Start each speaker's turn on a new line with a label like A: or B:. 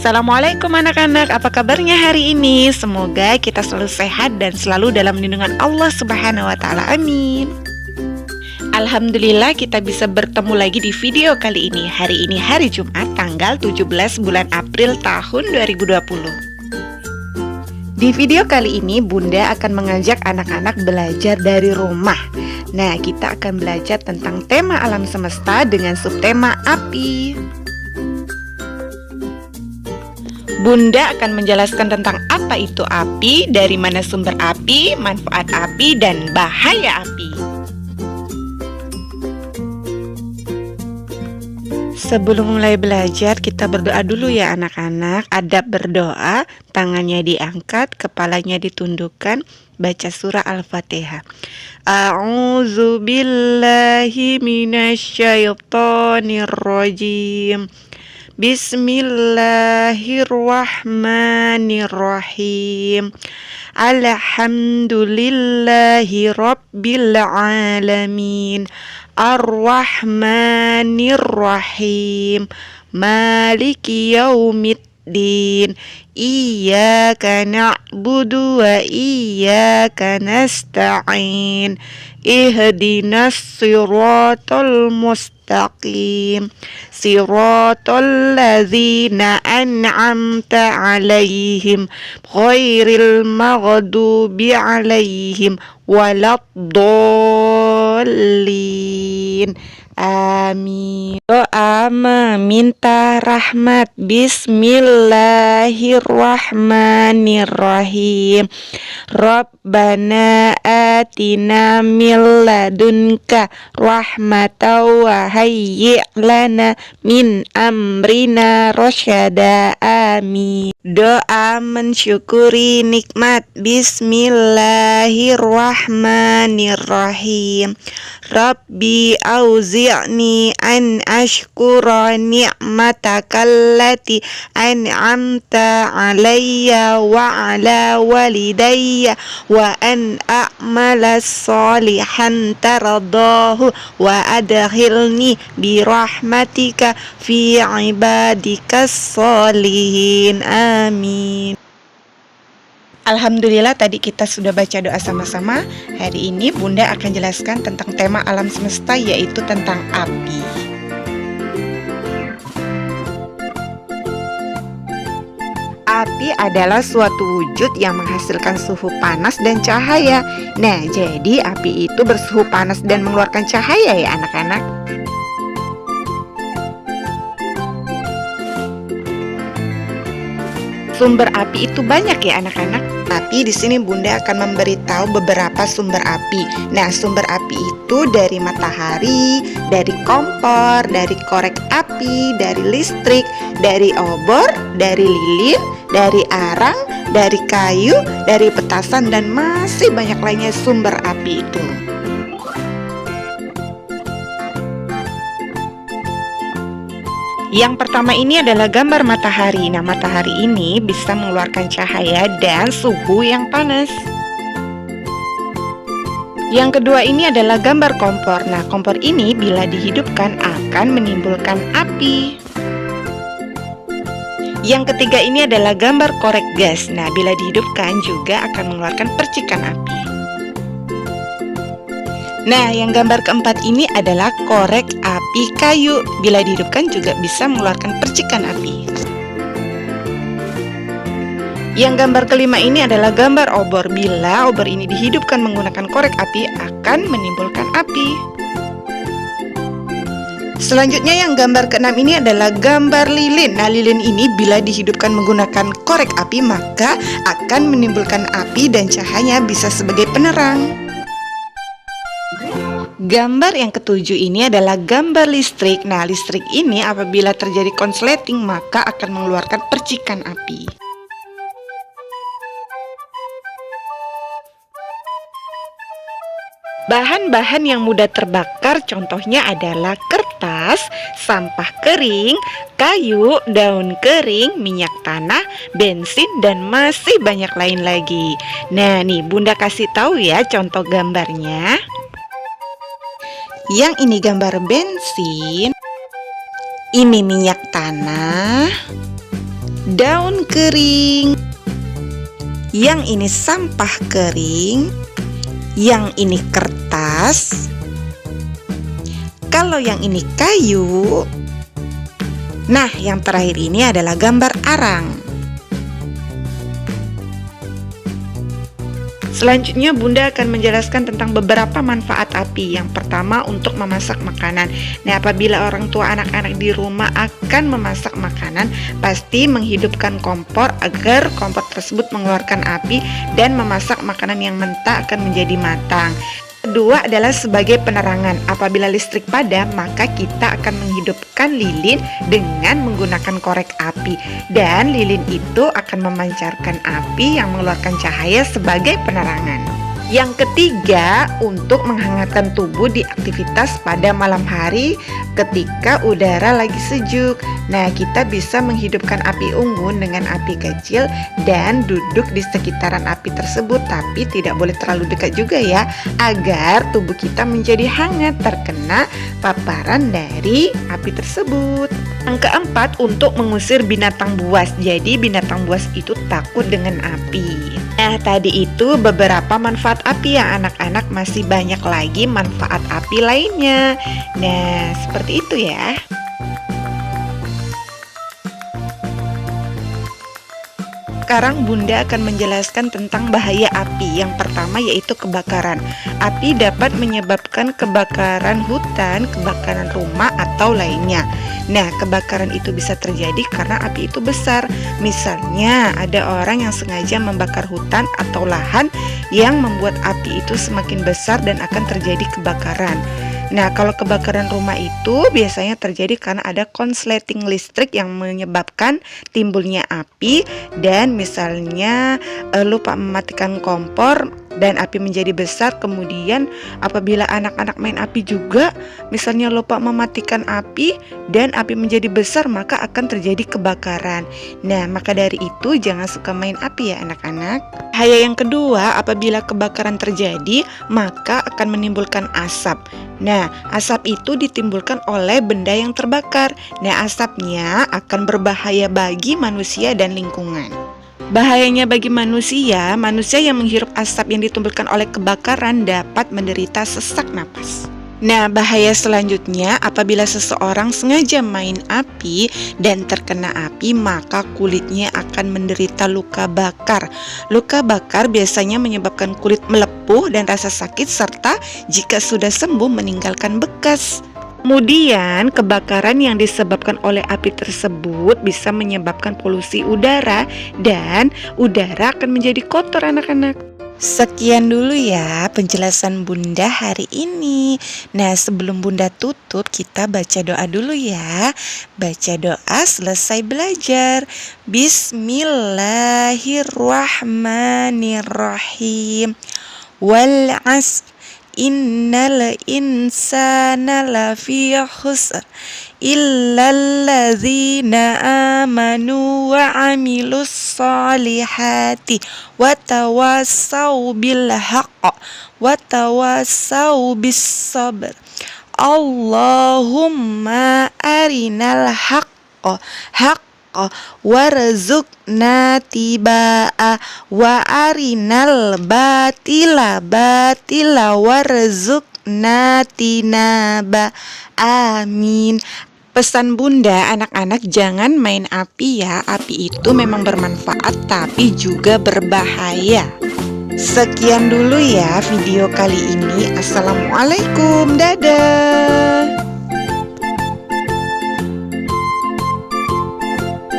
A: Assalamualaikum anak-anak, apa kabarnya hari ini? Semoga kita selalu sehat dan selalu dalam lindungan Allah Subhanahu wa Ta'ala. Amin. Alhamdulillah kita bisa bertemu lagi di video kali ini. Hari ini hari Jumat tanggal 17 bulan April tahun 2020. Di video kali ini Bunda akan mengajak anak-anak belajar dari rumah. Nah, kita akan belajar tentang tema alam semesta dengan subtema api. Bunda akan menjelaskan tentang apa itu api, dari mana sumber api, manfaat api, dan bahaya api. Sebelum mulai belajar, kita berdoa dulu ya anak-anak. Adab berdoa, tangannya diangkat, kepalanya ditundukkan, baca surah Al-Fatihah. A'udzu billahi minasyaitonir rajim. Bismillahirrahmanirrahim. Alhamdulillahi rabbil alamin. Ar-Rahmanir-Rahim. Maliki yaumiddin. Iyyaka na'budu wa iyyaka nasta'in. Ihdinas siratal mustaqim. Siratal ladzina an'amta 'alaihim ghairil maghdubi 'alaihim waladdallin. Amin. Doa meminta rahmat. Bismillahirrahmanirrahim. Rabbana atina min ladunka rahmatan wa hayyi' lana min amrina rasyada. Amin. Doa mensyukuri nikmat. Bismillahirrahmanirrahim. Rabbi auzi'ni an ashkura ni'mataka allati an'amta alayya wa ala walidayya wa an a'mala salihan taradahu wa adkhilni bi rahmatika fi ibadikas salihin. Amin. Alhamdulillah tadi kita sudah baca doa sama-sama. Hari ini Bunda akan jelaskan tentang tema alam semesta, yaitu tentang api. Api adalah suatu wujud yang menghasilkan suhu panas dan cahaya. Nah, jadi api itu bersuhu panas dan mengeluarkan cahaya ya anak-anak. Sumber api itu banyak ya anak-anak. Tapi di sini Bunda akan memberitahu beberapa sumber api. Nah, sumber api itu dari matahari, dari kompor, dari korek api, dari listrik, dari obor, dari lilin, dari arang, dari kayu, dari petasan, dan masih banyak lainnya sumber api itu. Yang pertama ini adalah gambar matahari. Nah, matahari ini bisa mengeluarkan cahaya dan suhu yang panas. Yang kedua ini adalah gambar kompor. Nah, kompor ini bila dihidupkan akan menimbulkan api. Yang ketiga ini adalah gambar korek gas. Nah, bila dihidupkan juga akan mengeluarkan percikan api. Nah, yang gambar keempat ini adalah korek api kayu. Bila dihidupkan juga bisa mengeluarkan percikan api. Yang gambar kelima ini adalah gambar obor. Bila obor ini dihidupkan menggunakan korek api akan menimbulkan api. Selanjutnya yang gambar keenam ini adalah gambar lilin. Nah, lilin ini bila dihidupkan menggunakan korek api maka akan menimbulkan api dan cahayanya bisa sebagai penerang. Gambar yang ketujuh ini adalah gambar listrik. Nah, listrik ini apabila terjadi konsleting maka akan mengeluarkan percikan api. Bahan-bahan yang mudah terbakar contohnya adalah kertas, sampah kering, kayu, daun kering, minyak tanah, bensin, dan masih banyak lain lagi. Nah nih Bunda kasih tahu ya contoh gambarnya. Yang ini gambar bensin, ini minyak tanah, daun kering, yang ini sampah kering, yang ini kertas, kalau yang ini kayu. Nah, yang terakhir ini adalah gambar arang. Selanjutnya Bunda akan menjelaskan tentang beberapa manfaat api. Yang pertama untuk memasak makanan. Nah, apabila orang tua anak-anak di rumah akan memasak makanan, pasti menghidupkan kompor agar kompor tersebut mengeluarkan api dan memasak makanan yang mentah akan menjadi matang. Kedua adalah sebagai penerangan. Apabila listrik padam, maka kita akan menghidupkan lilin dengan menggunakan korek api. Dan lilin itu akan memancarkan api yang mengeluarkan cahaya sebagai penerangan. Yang ketiga, untuk menghangatkan tubuh di aktivitas pada malam hari ketika udara lagi sejuk. Nah, kita bisa menghidupkan api unggun dengan api kecil dan duduk di sekitaran api tersebut, tapi tidak boleh terlalu dekat juga ya, agar tubuh kita menjadi hangat terkena paparan dari api tersebut. Yang keempat, untuk mengusir binatang buas. Jadi binatang buas itu takut dengan api. Nah, tadi itu beberapa manfaat api ya anak-anak, masih banyak lagi manfaat api lainnya. Nah, seperti itu ya. Sekarang Bunda akan menjelaskan tentang bahaya api. Yang pertama yaitu kebakaran. Api dapat menyebabkan kebakaran hutan, kebakaran rumah, atau lainnya. Nah, kebakaran itu bisa terjadi karena api itu besar. Misalnya, ada orang yang sengaja membakar hutan atau lahan yang membuat api itu semakin besar dan akan terjadi kebakaran. Nah, kalau kebakaran rumah itu biasanya terjadi karena ada konsleting listrik yang menyebabkan timbulnya api, dan misalnya lupa mematikan kompor dan api menjadi besar. Kemudian apabila anak-anak main api juga, misalnya lupa mematikan api dan api menjadi besar, maka akan terjadi kebakaran. Nah, maka dari itu jangan suka main api ya anak-anak. Bahaya yang kedua, apabila kebakaran terjadi, maka akan menimbulkan asap. Nah, asap itu ditimbulkan oleh benda yang terbakar. Nah, asapnya akan berbahaya bagi manusia dan lingkungan. Bahayanya bagi manusia yang menghirup asap yang ditimbulkan oleh kebakaran dapat menderita sesak napas. Nah, bahaya selanjutnya, apabila seseorang sengaja main api dan terkena api, maka kulitnya akan menderita luka bakar. Luka bakar biasanya menyebabkan kulit melepuh dan rasa sakit, serta jika sudah sembuh meninggalkan bekas. Kemudian, kebakaran yang disebabkan oleh api tersebut bisa menyebabkan polusi udara dan udara akan menjadi kotor anak-anak. Sekian dulu ya penjelasan Bunda hari ini. Nah, sebelum Bunda tutup, kita baca doa dulu ya. Baca doa selesai belajar. Bismillahirrahmanirrahim. Wal 'asr innal insana lafi khusr illalladzina amanu wa amilus solihati wa tawassau bil haqq wa tawassau bis sabr. Allahumma arinal haqqa warzuqna tibaa wa arinal batila warzuqna tinaba. Amin. Pesan Bunda, anak-anak jangan main api ya. Api itu memang bermanfaat tapi juga berbahaya. Sekian dulu ya video kali ini. Assalamualaikum, dadah.